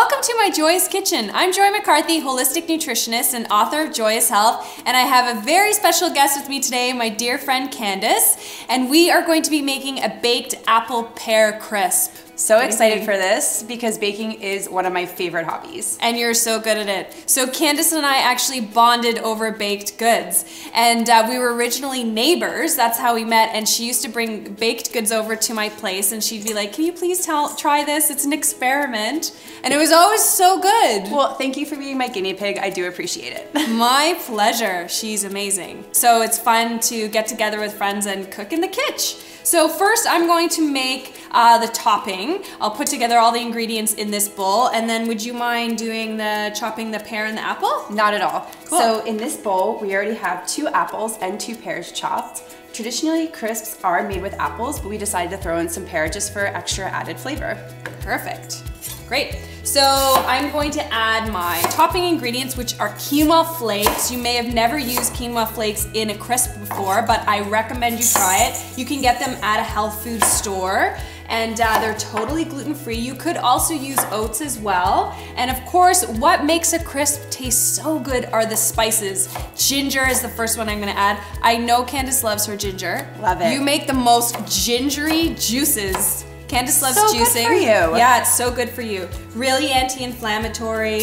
Welcome to my Joyous Kitchen. I'm Joy McCarthy, holistic nutritionist and author of Joyous Health, and I have a very special guest with me today, my dear friend Candice, and we are going to be making a baked apple pear crisp. So excited for this because baking is one of my favorite hobbies. And you're so good at it. So Candice and I actually bonded over baked goods. And we were originally neighbors. That's how we met. And she used to bring baked goods over to my place and she'd be like, can you please try this? It's an experiment. And it was always so good. Well, thank you for being my guinea pig. I do appreciate it. My pleasure. She's amazing. So it's fun to get together with friends and cook in the kitchen. So first I'm going to make the topping. I'll put together all the ingredients in this bowl, and then would you mind doing the chopping the pear and the apple? Not at all. Cool. So in this bowl, we already have 2 apples and 2 pears chopped. Traditionally, crisps are made with apples, but we decided to throw in some pear just for extra added flavor. Perfect. Great. So I'm going to add my topping ingredients, which are quinoa flakes. You may have never used quinoa flakes in a crisp before, but I recommend you try it. You can get them at a health food store, and they're totally gluten-free. You could also use oats as well. And of course, what makes a crisp taste so good are the spices. Ginger is the first one I'm gonna add. I know Candice loves her ginger. Love it. You make the most gingery juices. Candice loves juicing. So good for you. Yeah, it's so good for you. Really anti-inflammatory,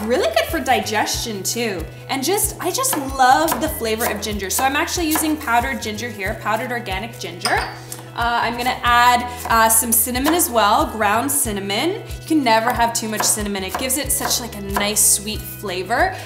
really good for digestion too. And I just love the flavor of ginger. So I'm actually using powdered ginger here, powdered organic ginger. I'm gonna add some cinnamon as well, ground cinnamon. You can never have too much cinnamon. It gives it such like a nice sweet flavor.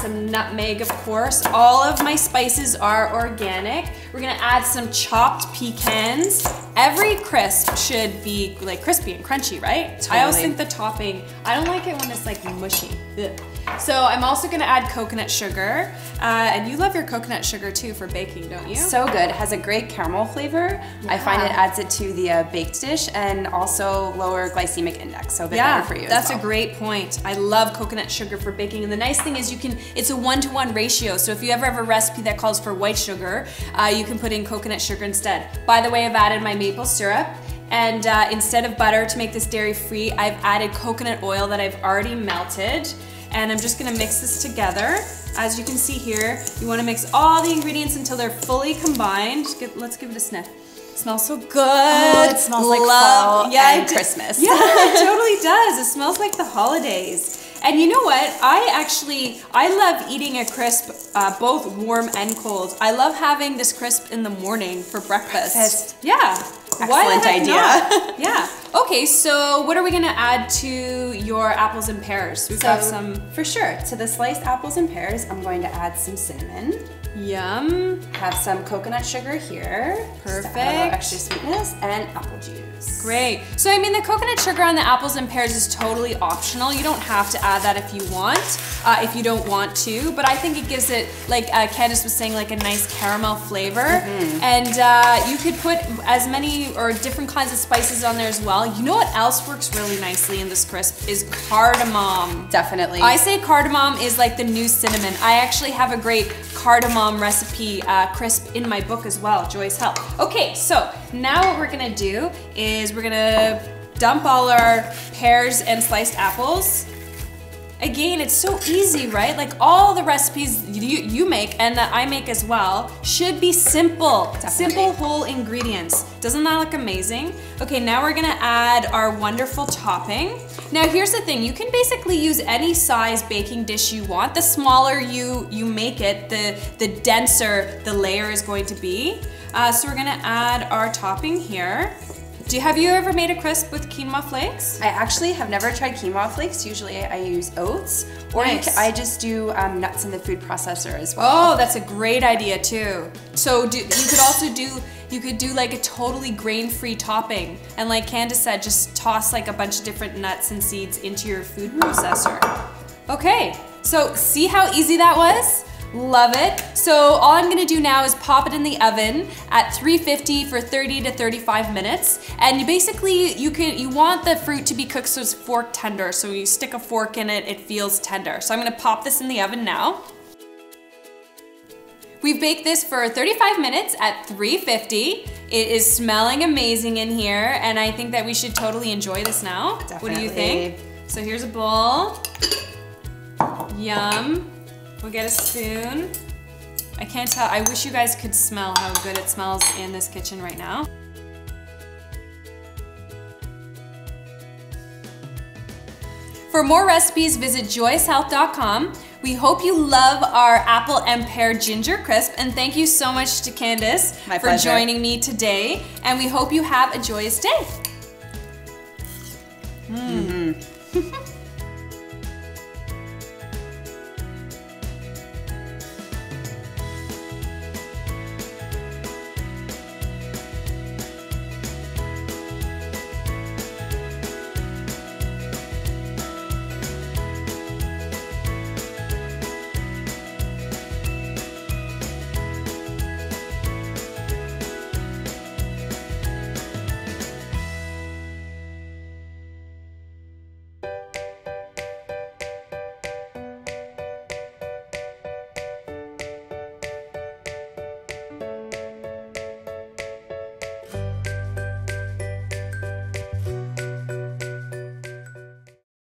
Some nutmeg, of course. All of my spices are organic. We're gonna add some chopped pecans. Every crisp should be like crispy and crunchy, right? Totally. I always think the topping, I don't like it when it's like mushy. Ugh. So I'm also gonna add coconut sugar. And you love your coconut sugar too for baking, don't you? So good. It has a great caramel flavor. Yeah. I find it adds it to the baked dish and also lower glycemic index, so a bit better for you that's as well. a great point. I love coconut sugar for baking, and the nice thing is it's a 1-to-1 ratio, so if you ever have a recipe that calls for white sugar, you can put in coconut sugar instead. By the way, I've added my maple syrup, and instead of butter to make this dairy-free, I've added coconut oil that I've already melted, and I'm just gonna mix this together. As you can see here, you wanna mix all the ingredients until they're fully combined. Let's give it a sniff. It smells so good. Oh, it smells like fall and Christmas. Yeah, it totally does. It smells like the holidays. And you know what? I love eating a crisp, both warm and cold. I love having this crisp in the morning for breakfast. Yeah. Excellent idea. Yeah. Okay, so what are we gonna add to your apples and pears? We've got some. For sure. To the sliced apples and pears, I'm going to add some cinnamon. Yum. Have some coconut sugar here. Perfect. Just add a little extra sweetness, and apple juice. Great. So I mean, the coconut sugar on the apples and pears is totally optional. You don't have to add that if you want, if you don't want to, but I think it gives it, like Candice was saying, like a nice caramel flavor. And you could put as many or different kinds of spices on there as well. You know what else works really nicely in this crisp is cardamom. Definitely. I say cardamom is like the new cinnamon. I actually have a great cardamom recipe crisp in my book as well, Joyous Health. Okay, so now what we're gonna do is we're gonna dump all our pears and sliced apples. Again, it's so easy, right? Like all the recipes you make and that I make as well should be simple. Definitely. Simple whole ingredients. Doesn't that look amazing? Okay, now we're gonna add our wonderful topping. Now here's the thing, you can basically use any size baking dish you want. The smaller you make it, the denser the layer is going to be. So we're gonna add our topping here. Have you ever made a crisp with quinoa flakes? I actually have never tried quinoa flakes. Usually I use oats, or Nice. I just do nuts in the food processor as well. Oh, that's a great idea too. So you could also do like a totally grain-free topping. And like Candice said, just toss like a bunch of different nuts and seeds into your food processor. Okay, so see how easy that was? Love it. So all I'm gonna do now is pop it in the oven at 350 for 30 to 35 minutes. And you want the fruit to be cooked so it's fork tender. So when you stick a fork in it, it feels tender. So I'm gonna pop this in the oven now. We've baked this for 35 minutes at 350. It is smelling amazing in here, and I think that we should totally enjoy this now. Definitely. What do you think? So here's a bowl. Yum. We'll get a spoon. I can't tell, I wish you guys could smell how good it smells in this kitchen right now. For more recipes, visit joyoushealth.com. We hope you love our apple and pear ginger crisp, and thank you so much to Candice for joining me today, and we hope you have a joyous day.